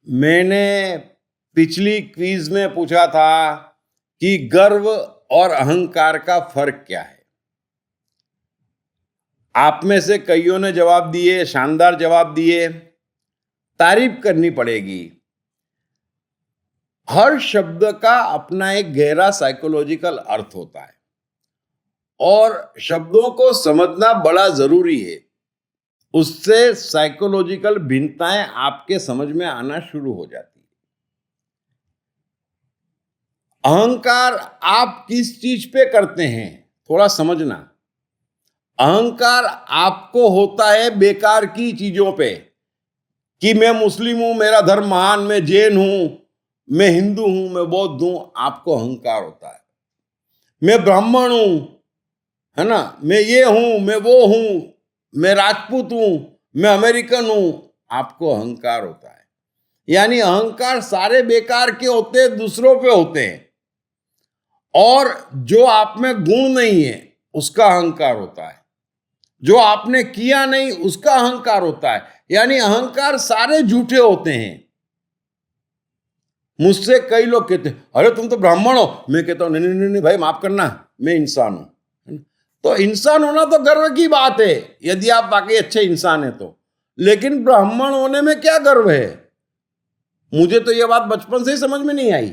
मैंने पिछली क्विज में पूछा था कि गर्व और अहंकार का फर्क क्या है। आप में से कईयों ने जवाब दिए, शानदार जवाब दिए, तारीफ करनी पड़ेगी। हर शब्द का अपना एक गहरा साइकोलॉजिकल अर्थ होता है और शब्दों को समझना बड़ा जरूरी है। उससे साइकोलॉजिकल भिन्नताएं आपके समझ में आना शुरू हो जाती है। अहंकार आप किस चीज पे करते हैं, थोड़ा समझना। अहंकार आपको होता है बेकार की चीजों पे, कि मैं मुस्लिम हूं, मेरा धर्म महान, मैं जैन हूं, मैं हिंदू हूं, मैं बौद्ध हूं। आपको अहंकार होता है। मैं ब्राह्मण हूं, है ना, मैं ये हूं, मैं वो हूं, मैं राजपूत हूं, मैं अमेरिकन हूं। आपको अहंकार होता है। यानी अहंकार सारे बेकार के होते हैं, दूसरों पे होते हैं, और जो आप में गुण नहीं है उसका अहंकार होता है। जो आपने किया नहीं उसका अहंकार होता है। यानी अहंकार सारे झूठे होते हैं। मुझसे कई लोग कहते हैं, अरे तुम तो ब्राह्मण हो। मैं कहता हूं, नहीं नहीं नहीं भाई, माफ करना, मैं इंसान हूं। तो इंसान होना तो गर्व की बात है, यदि आप बाकी अच्छे इंसान हैं तो। लेकिन ब्राह्मण होने में क्या गर्व है? मुझे तो यह बात बचपन से ही समझ में नहीं आई।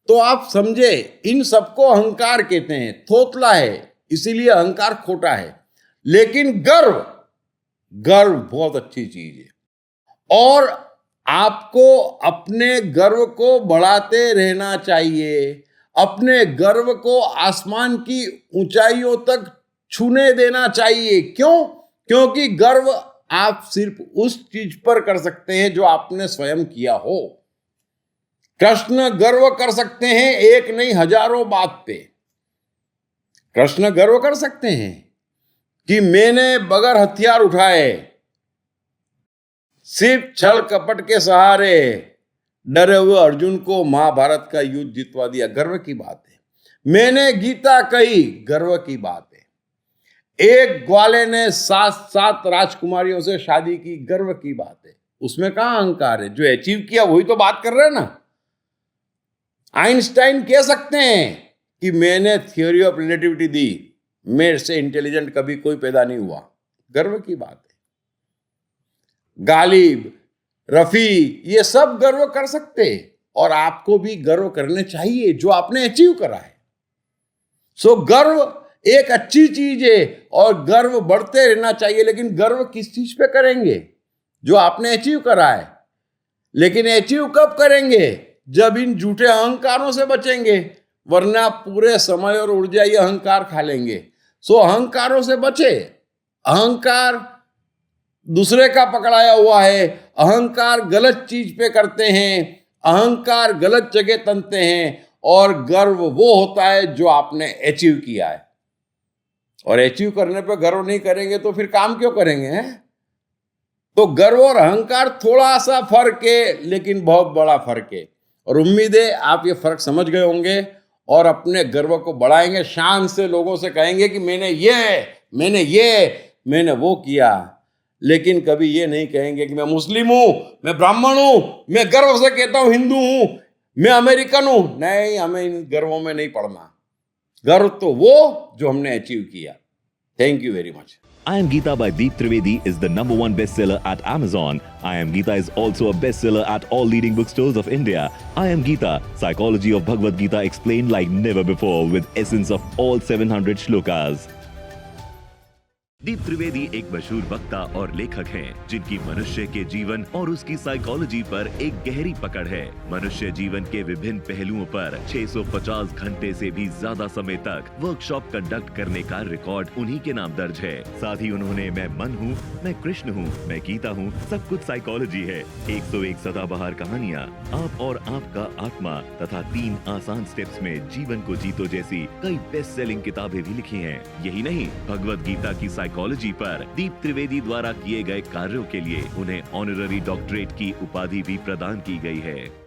तो आप समझे, इन सबको अहंकार कहते हैं। थोथला है, इसीलिए अहंकार खोटा है। लेकिन गर्व, गर्व बहुत अच्छी चीज है और आपको अपने गर्व को बढ़ाते रहना चाहिए। अपने गर्व को आसमान की ऊंचाइयों तक छूने देना चाहिए। क्यों? क्योंकि गर्व आप सिर्फ उस चीज पर कर सकते हैं जो आपने स्वयं किया हो। कृष्ण गर्व कर सकते हैं एक नहीं हजारों बात पे। कृष्ण गर्व कर सकते हैं कि मैंने बगैर हथियार उठाए, सिर्फ छल कपट के सहारे डरे हुए अर्जुन को महाभारत का युद्ध जितवा दिया। गर्व की बात है। मैंने गीता कही, गर्व की बात है। एक ग्वाले ने 7 राजकुमारियों से शादी की, गर्व की बात है। उसमें कहां अहंकार है? जो अचीव किया वही तो बात कर रहे हैं ना। आइंस्टाइन कह सकते हैं कि मैंने थ्योरी ऑफ रिलेटिविटी दी, मेरे से इंटेलिजेंट कभी कोई पैदा नहीं हुआ। गर्व की बात है। गालिब, रफी, ये सब गर्व कर सकते हैं और आपको भी गर्व करने चाहिए जो आपने अचीव करा है। सो गर्व एक अच्छी चीज है और गर्व बढ़ते रहना चाहिए। लेकिन गर्व किस चीज पे करेंगे? जो आपने अचीव करा है। लेकिन अचीव कब करेंगे? जब इन झूठे अहंकारों से बचेंगे, वरना पूरे समय और ऊर्जा ये अहंकार खा लेंगे। सो अहंकारों से बचे। अहंकार दूसरे का पकड़ाया हुआ है। अहंकार गलत चीज पे करते हैं, अहंकार गलत जगह तनते हैं, और गर्व वो होता है जो आपने अचीव किया है। और अचीव करने पे गर्व नहीं करेंगे तो फिर काम क्यों करेंगे, हैं? तो गर्व और अहंकार थोड़ा सा फर्क है, लेकिन बहुत बड़ा फर्क है। और उम्मीद है आप ये फर्क समझ गए होंगे और अपने गर्व को बढ़ाएंगे। शान से लोगों से कहेंगे कि मैंने वो किया। लेकिन कभी ये नहीं कहेंगे कि मैं मुस्लिम हूं, मैं ब्राह्मण हूं, मैं गर्व से कहता हूं हिंदू हूं, मैं अमेरिकन हूं। नहीं, हमें इन गर्वों में नहीं पड़ना। गर्व तो वो जो हमने अचीव किया। Thank you very much. I Am Gita by Deep Trivedi is the #1 bestseller at Amazon. I Am Gita is also a bestseller at all leading bookstores of India. I Am Gita, Psychology of Bhagavad Gita explained like never before with essence of all 700 shlokas. दीप त्रिवेदी एक मशहूर वक्ता और लेखक हैं, जिनकी मनुष्य के जीवन और उसकी साइकोलॉजी पर एक गहरी पकड़ है। मनुष्य जीवन के विभिन्न पहलुओं पर 650 घंटे से भी ज्यादा समय तक वर्कशॉप कंडक्ट करने का रिकॉर्ड उन्हीं के नाम दर्ज है। साथ ही उन्होंने मैं मन हूँ, मैं कृष्ण हूँ, मैं गीता हूँ, सब कुछ साइकोलॉजी है, 101 सदाबहार कहानियाँ, आप और आपका आत्मा तथा 3 आसान स्टेप्स में जीवन को जीतो जैसी कई बेस्ट सेलिंग किताबें भी लिखी हैं। यही नहीं, भगवत गीता की साइकोलॉजी पर दीप त्रिवेदी द्वारा किए गए कार्यों के लिए उन्हें ऑनररी डॉक्टरेट की उपाधि भी प्रदान की गई है।